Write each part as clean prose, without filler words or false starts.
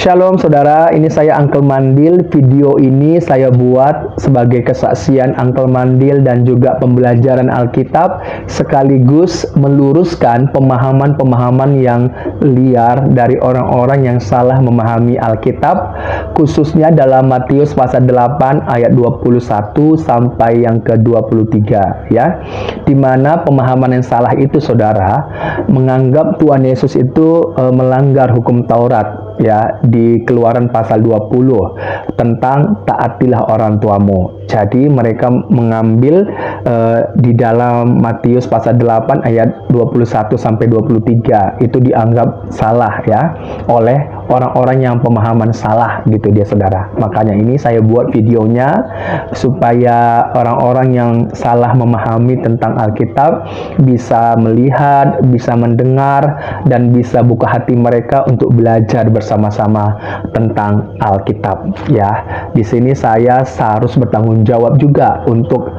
Shalom saudara, ini saya Uncle Mandil. Video ini saya buat sebagai kesaksian Uncle Mandil dan juga pembelajaran Alkitab, sekaligus meluruskan pemahaman-pemahaman yang liar dari orang-orang yang salah memahami Alkitab, khususnya dalam Matius pasal 8 ayat 21 sampai yang ke-23 ya. Di mana pemahaman yang salah itu saudara menganggap Tuhan Yesus itu melanggar hukum Taurat ya, di Keluaran pasal 20 tentang taatilah orang tuamu. Jadi mereka mengambil di dalam Matius pasal 8 ayat 21 sampai 23 itu dianggap salah ya oleh orang-orang yang pemahaman salah gitu dia saudara. Makanya ini saya buat videonya supaya orang-orang yang salah memahami tentang Alkitab bisa melihat, bisa mendengar, dan bisa buka hati mereka untuk belajar bersama-sama tentang Alkitab ya. Di sini saya seharus bertanggung jawab juga untuk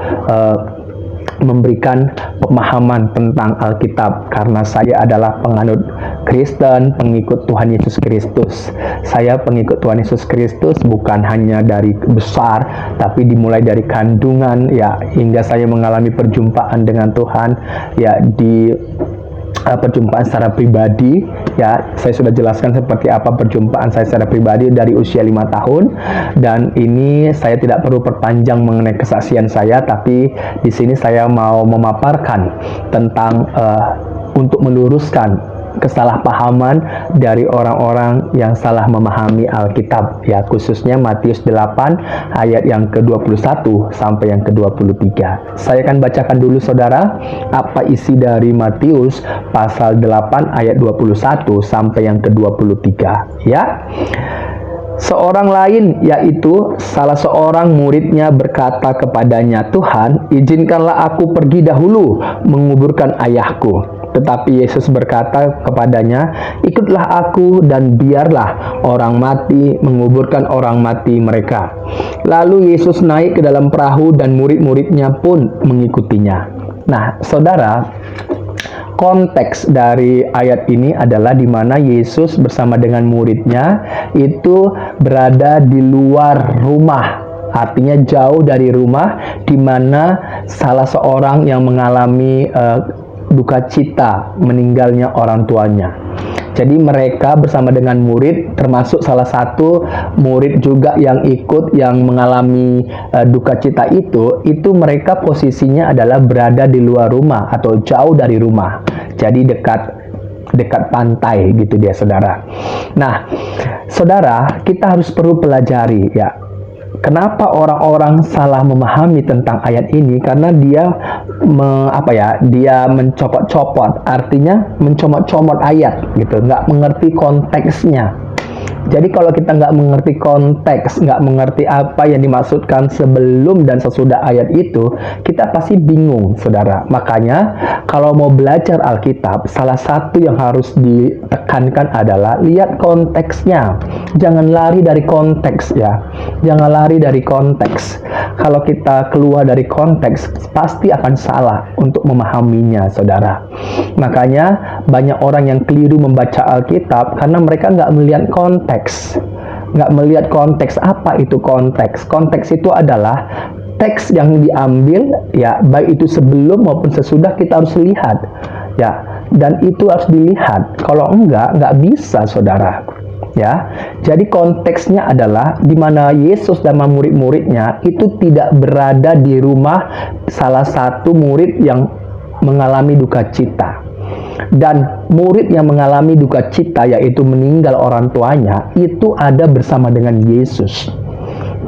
memberikan pemahaman tentang Alkitab karena saya adalah penganut Kristen, pengikut Tuhan Yesus Kristus. Saya pengikut Tuhan Yesus Kristus bukan hanya dari besar, tapi dimulai dari kandungan ya, hingga saya mengalami perjumpaan dengan Tuhan ya, di perjumpaan secara pribadi ya. Saya sudah jelaskan seperti apa perjumpaan saya secara pribadi dari usia 5 tahun, dan ini saya tidak perlu perpanjang mengenai kesaksian saya, tapi di sini saya mau memaparkan tentang untuk meluruskan kesalahpahaman dari orang-orang yang salah memahami Alkitab ya, khususnya Matius 8 ayat yang ke-21 sampai yang ke-23. Saya akan bacakan dulu saudara apa isi dari Matius pasal 8 ayat 21 sampai yang ke-23 ya. Seorang lain, yaitu salah seorang muridnya, berkata kepadanya, "Tuhan, izinkanlah aku pergi dahulu menguburkan ayahku." Tetapi Yesus berkata kepadanya, "Ikutlah aku dan biarlah orang mati menguburkan orang mati mereka." Lalu Yesus naik ke dalam perahu dan murid-muridnya pun mengikutinya. Nah, saudara, konteks dari ayat ini adalah di mana Yesus bersama dengan muridnya itu berada di luar rumah, artinya jauh dari rumah, di mana salah seorang yang mengalami duka cita meninggalnya orang tuanya. Jadi mereka bersama dengan murid, termasuk salah satu murid juga yang ikut yang mengalami duka cita itu mereka posisinya adalah berada di luar rumah atau jauh dari rumah. Jadi dekat pantai gitu dia saudara. Nah, saudara, kita harus perlu pelajari ya, kenapa orang-orang salah memahami tentang ayat ini, karena dia dia mencopot-copot, artinya mencomot-comot ayat gitu, nggak mengerti konteksnya. Jadi kalau kita nggak mengerti konteks, nggak mengerti apa yang dimaksudkan sebelum dan sesudah ayat itu, kita pasti bingung, saudara. Makanya kalau mau belajar Alkitab, salah satu yang harus ditekankan adalah lihat konteksnya. Jangan lari dari konteks ya. Jangan lari dari konteks. Kalau kita keluar dari konteks, pasti akan salah untuk memahaminya, saudara. Makanya banyak orang yang keliru membaca Alkitab karena mereka nggak melihat konteks. Nggak melihat konteks. Apa itu konteks? Konteks itu adalah teks yang diambil ya, baik itu sebelum maupun sesudah kita harus lihat ya, dan itu harus dilihat. Kalau nggak bisa saudara ya. Jadi konteksnya adalah di mana Yesus dan murid-muridnya itu tidak berada di rumah salah satu murid yang mengalami duka cita. Dan murid yang mengalami duka cita, yaitu meninggal orang tuanya, itu ada bersama dengan Yesus.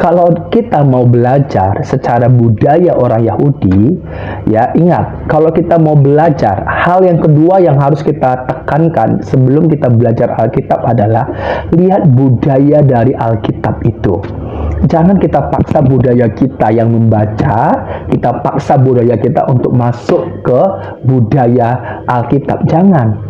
Kalau kita mau belajar secara budaya orang Yahudi, ya ingat, kalau kita mau belajar, hal yang kedua yang harus kita tekankan sebelum kita belajar Alkitab adalah lihat budaya dari Alkitab itu. Jangan kita paksa budaya kita yang membaca, kita paksa budaya kita untuk masuk ke budaya Alkitab. Jangan.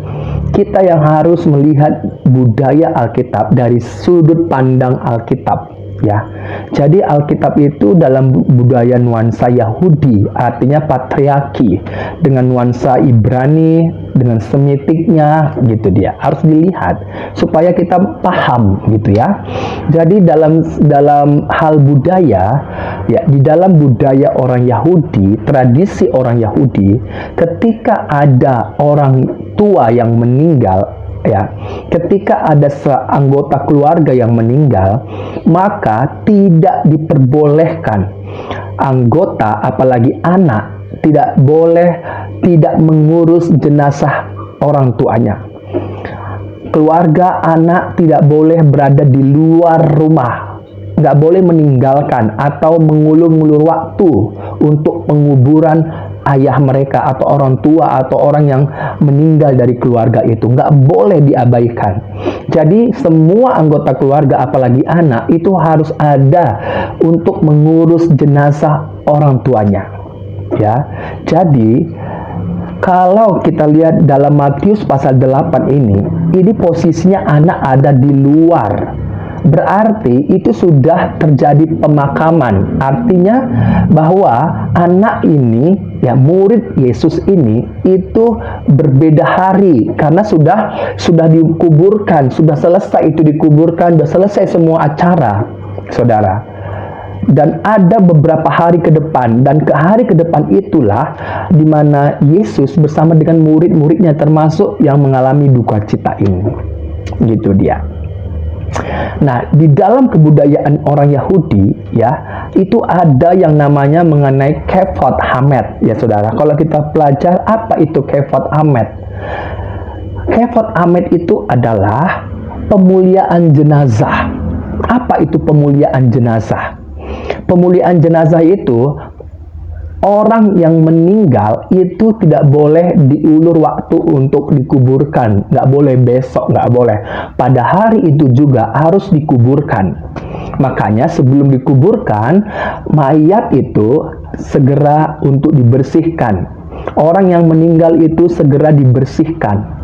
Kita yang harus melihat budaya Alkitab dari sudut pandang Alkitab. Ya, jadi Alkitab itu dalam budaya nuansa Yahudi, artinya patriarki, dengan nuansa Ibrani, dengan Semitiknya, gitu dia. Harus dilihat supaya kita paham, gitu ya. Jadi dalam hal budaya, ya, di dalam budaya orang Yahudi, tradisi orang Yahudi, ketika ada orang tua yang meninggal, ya, ketika ada anggota keluarga yang meninggal, maka tidak diperbolehkan anggota, apalagi anak, tidak boleh tidak mengurus jenazah orang tuanya. Keluarga anak tidak boleh berada di luar rumah, nggak boleh meninggalkan atau mengulur-ngulur waktu untuk penguburan ayah mereka atau orang tua atau orang yang meninggal dari keluarga itu. Nggak boleh diabaikan. Jadi semua anggota keluarga, apalagi anak, itu harus ada untuk mengurus jenazah orang tuanya. Ya, jadi kalau kita lihat dalam Matius pasal 8 ini posisinya anak ada di luar. Berarti itu sudah terjadi pemakaman. Artinya bahwa anak ini, ya, murid Yesus ini itu berbeda hari karena sudah dikuburkan, sudah selesai itu dikuburkan, sudah selesai semua acara, saudara. Dan ada beberapa hari ke depan, dan ke hari ke depan itulah di mana Yesus bersama dengan murid-muridnya termasuk yang mengalami duka cita ini. Gitu dia. Nah, di dalam kebudayaan orang Yahudi, ya, itu ada yang namanya mengenai Kefod Hamet, ya saudara. Kalau kita belajar apa itu Kefod Hamet? Kefod Hamet itu adalah pemuliaan jenazah. Apa itu pemuliaan jenazah? Pemuliaan jenazah itu orang yang meninggal itu tidak boleh diulur waktu untuk dikuburkan. Nggak boleh besok, nggak boleh. Pada hari itu juga harus dikuburkan. Makanya sebelum dikuburkan, mayat itu segera untuk dibersihkan. Orang yang meninggal itu segera dibersihkan.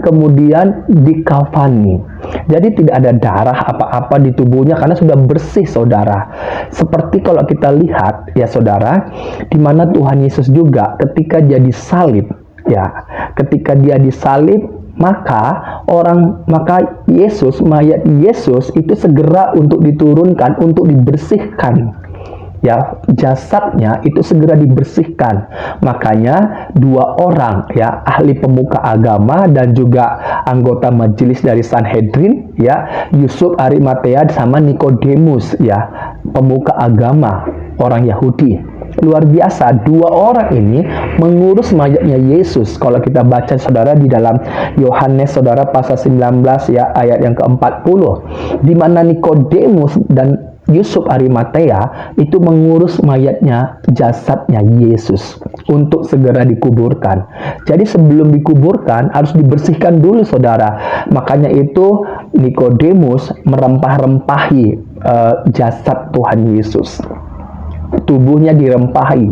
Kemudian dikafani. Jadi tidak ada darah apa-apa di tubuhnya karena sudah bersih, saudara. Seperti kalau kita lihat, ya saudara, di mana Tuhan Yesus juga ketika dia disalib, ya, ketika dia disalib, maka Yesus, mayat Yesus itu segera untuk diturunkan, untuk dibersihkan. Ya, jasadnya itu segera dibersihkan. Makanya dua orang, ya, ahli pemuka agama dan juga anggota majelis dari Sanhedrin, ya, Yusuf Arimatea sama Nikodemus, ya, pemuka agama orang Yahudi. Luar biasa, dua orang ini mengurus mayatnya Yesus. Kalau kita baca, saudara, di dalam Yohanes, saudara, pasal 19, ya, ayat yang ke-40, di mana Nikodemus dan Yusuf Arimatea itu mengurus mayatnya, jasadnya Yesus untuk segera dikuburkan. Jadi sebelum dikuburkan harus dibersihkan dulu, saudara. Makanya itu Nikodemus merempah-rempahi jasad Tuhan Yesus. Tubuhnya dirempahi,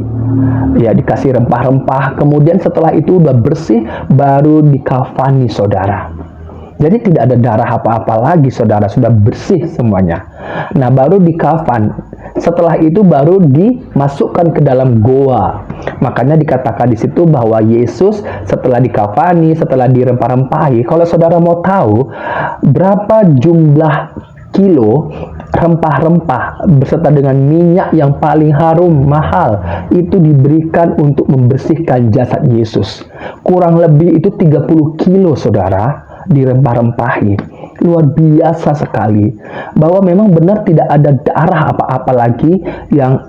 ya, dikasih rempah-rempah. Kemudian setelah itu udah bersih, baru dikafani, saudara. Jadi tidak ada darah apa-apa lagi, saudara, sudah bersih semuanya. Nah, baru dikafan. Setelah itu baru dimasukkan ke dalam goa. Makanya dikatakan di situ bahwa Yesus setelah dikafani, setelah dirempah-rempahi, kalau saudara mau tahu berapa jumlah kilo rempah-rempah beserta dengan minyak yang paling harum, mahal, itu diberikan untuk membersihkan jasad Yesus. Kurang lebih itu 30 kilo, saudara, dirempah-rempahi. Luar biasa sekali, bahwa memang benar tidak ada darah apa-apa lagi yang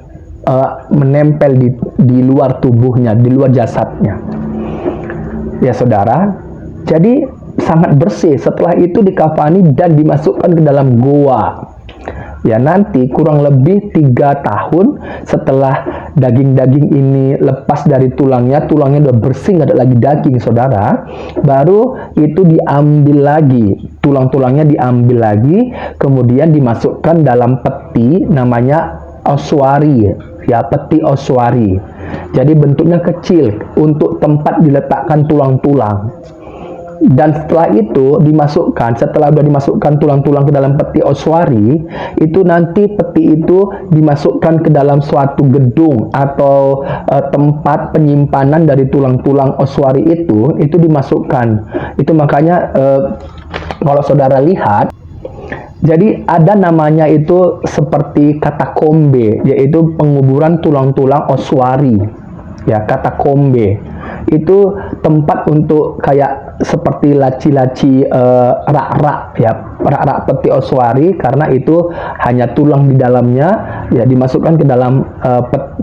menempel di luar tubuhnya, di luar jasadnya, ya saudara. Jadi sangat bersih. Setelah itu dikafani dan dimasukkan ke dalam goa. Ya, nanti kurang lebih 3 tahun setelah daging-daging ini lepas dari tulangnya udah bersih, nggak ada lagi daging, saudara, baru itu diambil lagi, tulang-tulangnya diambil lagi, kemudian dimasukkan dalam peti namanya ossuari, ya, peti ossuari. Jadi bentuknya kecil untuk tempat diletakkan tulang-tulang. dan setelah itu setelah sudah dimasukkan tulang-tulang ke dalam peti Oswari, itu nanti peti itu dimasukkan ke dalam suatu gedung atau tempat penyimpanan dari tulang-tulang Oswari itu dimasukkan. Itu makanya kalau saudara lihat, jadi ada namanya itu seperti katakombe, yaitu penguburan tulang-tulang Oswari. Ya, katakombe itu tempat untuk kayak seperti laci-laci rak-rak, ya, rak-rak peti Oswari, karena itu hanya tulang di dalamnya, ya, dimasukkan ke dalam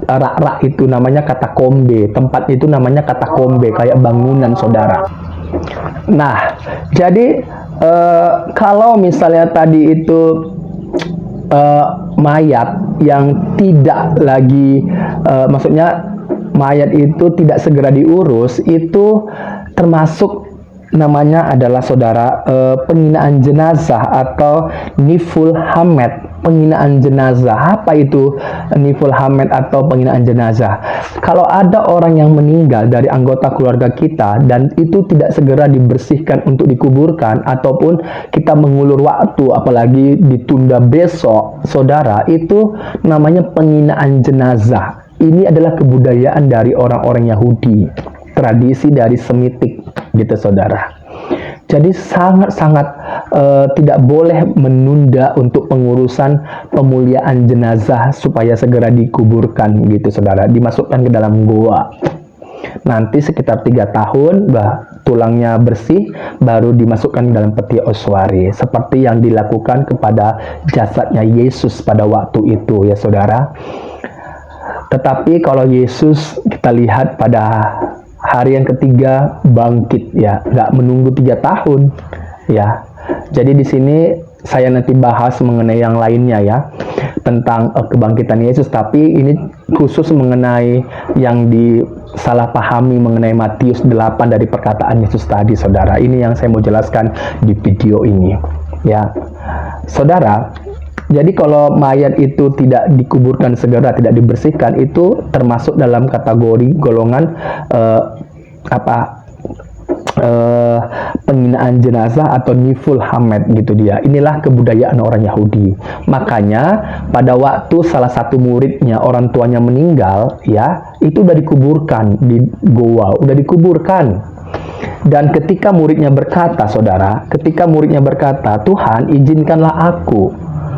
rak-rak itu, namanya katakombe. Tempat itu namanya katakombe, kayak bangunan, saudara. Nah, jadi kalau misalnya tadi itu mayat yang tidak lagi, maksudnya mayat itu tidak segera diurus, itu termasuk namanya adalah, saudara, penghinaan jenazah atau niful hamed, penghinaan jenazah. Apa itu niful hamed atau penghinaan jenazah? Kalau ada orang yang meninggal dari anggota keluarga kita dan itu tidak segera dibersihkan untuk dikuburkan, ataupun kita mengulur waktu, apalagi ditunda besok, saudara, itu namanya penghinaan jenazah. Ini adalah kebudayaan dari orang-orang Yahudi, tradisi dari Semitik, gitu, saudara. Jadi sangat-sangat tidak boleh menunda untuk pengurusan pemuliaan jenazah supaya segera dikuburkan, gitu, saudara. Dimasukkan ke dalam goa. Nanti sekitar 3 tahun, tulangnya bersih, baru dimasukkan ke dalam peti Oswari, seperti yang dilakukan kepada jasadnya Yesus pada waktu itu, ya, saudara. Tetapi kalau Yesus kita lihat pada hari yang ketiga bangkit, ya, nggak menunggu 3 tahun, ya. Jadi di sini saya nanti bahas mengenai yang lainnya, ya, tentang kebangkitan Yesus. Tapi ini khusus mengenai yang disalahpahami mengenai Matius 8 dari perkataan Yesus tadi, saudara. Ini yang saya mau jelaskan di video ini, ya, saudara. Jadi kalau mayat itu tidak dikuburkan segera, tidak dibersihkan, itu termasuk dalam kategori golongan penghinaan jenazah atau niful hamed, gitu dia. Inilah kebudayaan orang Yahudi. Makanya pada waktu salah satu muridnya, orang tuanya meninggal, ya, itu udah dikuburkan di goa, udah dikuburkan. Dan ketika muridnya berkata, saudara, Tuhan, izinkanlah aku.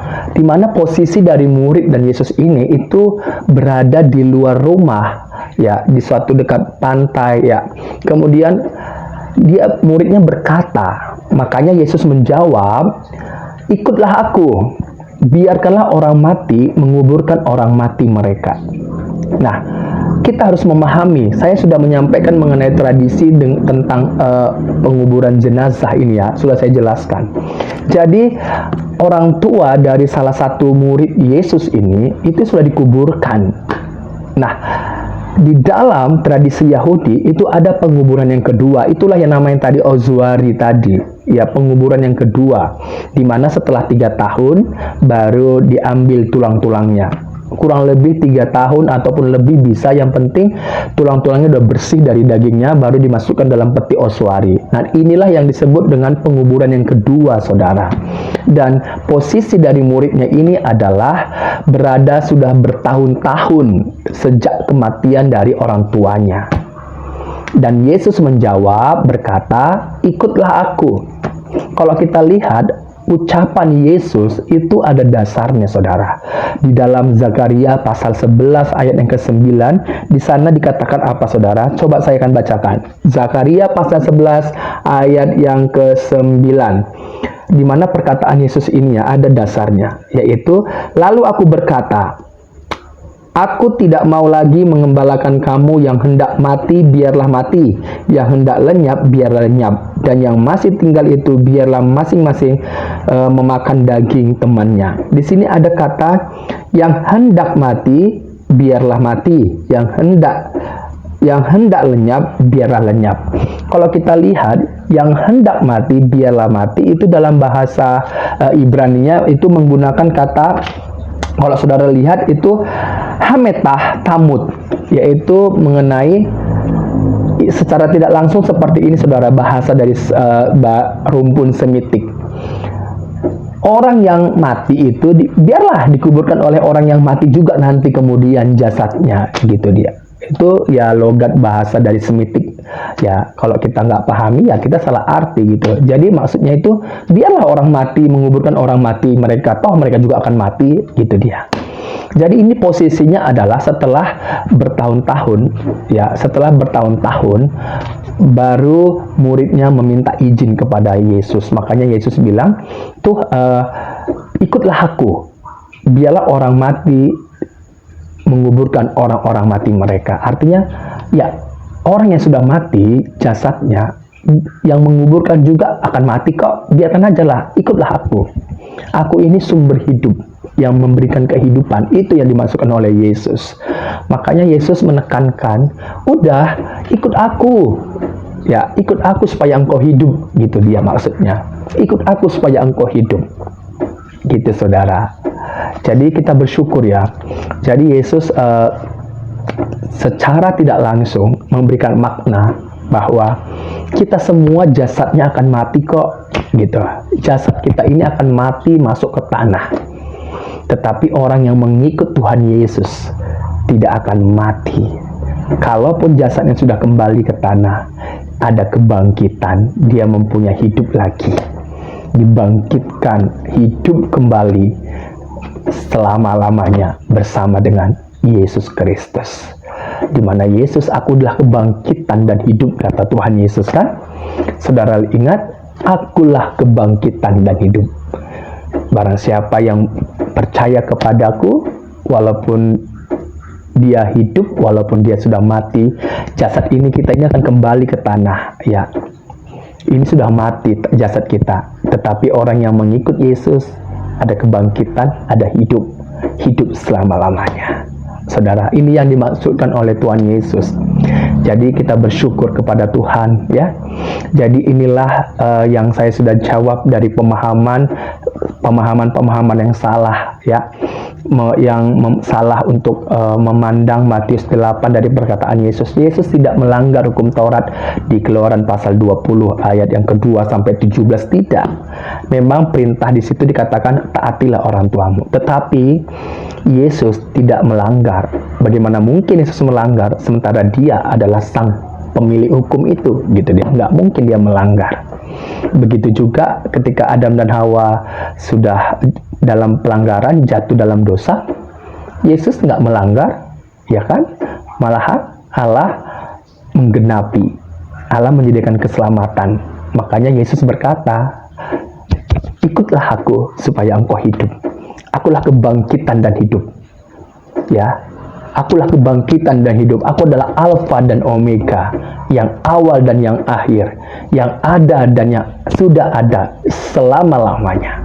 Di mana posisi dari murid dan Yesus ini itu berada di luar rumah, ya, di suatu dekat pantai, ya. Kemudian muridnya berkata, makanya Yesus menjawab, ikutlah aku, biarkanlah orang mati menguburkan orang mati mereka. Nah, kita harus memahami, saya sudah menyampaikan mengenai tradisi tentang penguburan jenazah ini, ya, sudah saya jelaskan. Jadi orang tua dari salah satu murid Yesus ini itu sudah dikuburkan. Nah, di dalam tradisi Yahudi itu ada penguburan yang kedua, itulah yang namanya tadi Oswari tadi, ya, penguburan yang kedua, di mana setelah 3 tahun baru diambil tulang-tulangnya. Kurang lebih 3 tahun ataupun lebih bisa, yang penting tulang-tulangnya udah bersih dari dagingnya, baru dimasukkan dalam peti Oswari. Nah, inilah yang disebut dengan penguburan yang kedua, saudara. Dan posisi dari muridnya ini adalah berada sudah bertahun-tahun sejak kematian dari orang tuanya. Dan Yesus menjawab berkata, ikutlah aku. Kalau kita lihat ucapan Yesus itu ada dasarnya, saudara. Di dalam Zakaria pasal 11 ayat yang ke-9, di sana dikatakan apa, saudara? Coba saya akan bacakan. Zakaria pasal 11 ayat yang ke-9. Di mana perkataan Yesus ini, ya, ada dasarnya, yaitu, lalu aku berkata, aku tidak mau lagi mengembalakan kamu. Yang hendak mati, biarlah mati. Yang hendak lenyap, biarlah lenyap. Dan yang masih tinggal itu, biarlah masing-masing memakan daging temannya. Di sini ada kata, yang hendak mati, biarlah mati. Yang hendak lenyap, biarlah lenyap. Kalau kita lihat, yang hendak mati, biarlah mati, itu dalam bahasa Ibrani-nya itu menggunakan kata, kalau saudara lihat itu hametah tamut, yaitu mengenai secara tidak langsung seperti ini saudara, bahasa dari rumpun semitik. Orang yang mati itu biarlah dikuburkan oleh orang yang mati juga nanti kemudian jasadnya, gitu dia. Itu ya logat bahasa dari semitik. Ya kalau kita nggak pahami ya kita salah arti gitu. Jadi maksudnya itu biarlah orang mati menguburkan orang mati, mereka toh mereka juga akan mati, gitu dia. Jadi ini posisinya adalah setelah bertahun-tahun, ya setelah bertahun-tahun baru muridnya meminta izin kepada Yesus. Makanya Yesus bilang, tuh ikutlah aku, biarlah orang mati menguburkan orang-orang mati mereka. Artinya, ya orang yang sudah mati jasadnya, yang menguburkan juga akan mati kok. Biarkan aja lah, ikutlah aku. Aku ini sumber hidup yang memberikan kehidupan. Itu yang dimaksudkan oleh Yesus. Makanya Yesus menekankan, udah ikut aku. Ya, ikut aku supaya engkau hidup, gitu dia maksudnya. Ikut aku supaya engkau hidup. Gitu saudara. Jadi kita bersyukur ya. Jadi Yesus secara tidak langsung memberikan makna bahwa kita semua jasadnya akan mati kok, gitu. Jasad kita ini akan mati masuk ke tanah. Tetapi orang yang mengikut Tuhan Yesus tidak akan mati. Kalaupun jasadnya sudah kembali ke tanah, ada kebangkitan, dia mempunyai hidup lagi. Dibangkitkan, hidup kembali selama-lamanya bersama dengan Yesus Kristus. Di mana Yesus, aku adalah kebangkitan dan hidup, kata Tuhan Yesus kan? Saudara ingat, akulah kebangkitan dan hidup. Barang siapa yang percaya kepadaku, walaupun dia hidup, walaupun dia sudah mati, jasad ini kita ini akan kembali ke tanah. Ya, ini sudah mati jasad kita. Tetapi orang yang mengikut Yesus, ada kebangkitan, ada hidup, hidup selama-lamanya. Saudara, ini yang dimaksudkan oleh Tuhan Yesus. Jadi kita bersyukur kepada Tuhan, ya. Jadi inilah yang saya sudah jawab dari pemahaman yang salah, ya. Yang salah untuk memandang Matius 8 dari perkataan Yesus. Yesus tidak melanggar hukum Taurat di Keluaran pasal 20 ayat yang kedua sampai 17, tidak. Memang perintah di situ dikatakan taatilah orang tuamu. Tetapi Yesus tidak melanggar. Bagaimana mungkin Yesus melanggar sementara dia adalah sang pemilik hukum itu, gitu dia. Nggak mungkin dia melanggar. Begitu juga ketika Adam dan Hawa sudah dalam pelanggaran, jatuh dalam dosa, Yesus nggak melanggar, ya kan? Malahan Allah menggenapi, Allah menyediakan keselamatan. Makanya Yesus berkata, ikutlah aku supaya engkau hidup. Akulah kebangkitan dan hidup. Ya, akulah kebangkitan dan hidup. Aku adalah Alfa dan Omega, yang awal dan yang akhir, yang ada dan yang sudah ada selama-lamanya.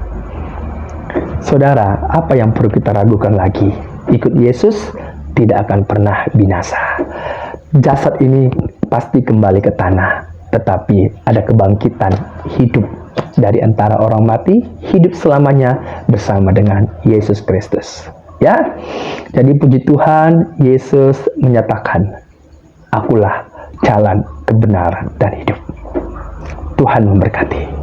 Saudara, apa yang perlu kita ragukan lagi? Ikut Yesus tidak akan pernah binasa. Jasad ini pasti kembali ke tanah, tetapi ada kebangkitan hidup dari antara orang mati, hidup selamanya bersama dengan Yesus Kristus. Ya, jadi puji Tuhan, Yesus menyatakan, akulah jalan, kebenaran, dan hidup. Tuhan memberkati.